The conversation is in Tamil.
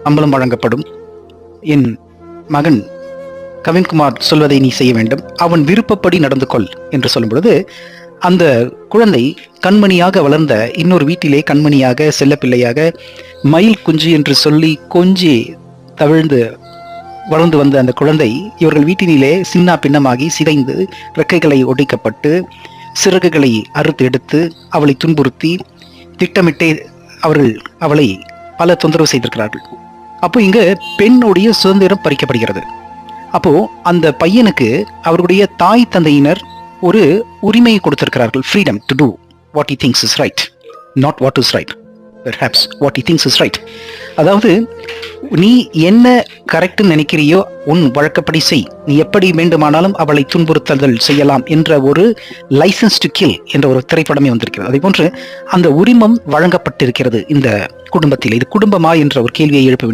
சம்பளம் வழங்கப்படும். என் மகன் கவின்குமார் சொல்வதை நீ செய்ய வேண்டும், அவன் விருப்பப்படி நடந்து கொள் என்று சொல்லும் பொழுது, அந்த குழந்தை கண்மணியாக வளர்ந்த இன்னொரு வீட்டிலே கண்மணியாக செல்லப்பிள்ளையாக மயில் குஞ்சு என்று சொல்லி கொஞ்சி தவிழ்ந்து வளர்ந்து வந்த அந்த குழந்தை இவர்கள் வீட்டினிலே சின்ன பின்னமாகி சிதைந்து ரெக்கைகளை ஒடிக்கப்பட்டு சிறகுகளை அறுத்து எடுத்து அவளை துன்புறுத்தி திட்டமிட்டே அவர்கள் அவளை பல தொந்தரவு செய்திருக்கிறார்கள். அப்போ இங்க பெண்ணுடைய சுதந்திரம் பறிக்கப்படுகிறது. அப்போ அந்த பையனுக்கு அவருடைய தாய் தந்தையினர் ஒரு உரிமையை கொடுத்திருக்கிறார்கள். Freedom to do what he thinks is right, not what is right, perhaps what he thinks is right. அதாவது நீ என்ன கரெக்ட்னு நினைக்கிறியோ உன் வழக்கப்படி செய், நீ எப்படி வேண்டுமானாலும் அவளை துன்புறுத்தல் செய்யலாம் என்ற ஒரு லைசன்ஸ் டு கில் என்ற ஒரு திரைப்படமே வந்திருக்கிறது. அதே போன்று அந்த உரிமம் வழங்கப்பட்டிருக்கிறது இந்த குடும்பத்தில். இது குடும்பமா என்ற ஒரு கேள்வியை எழுப்ப வேண்டியது.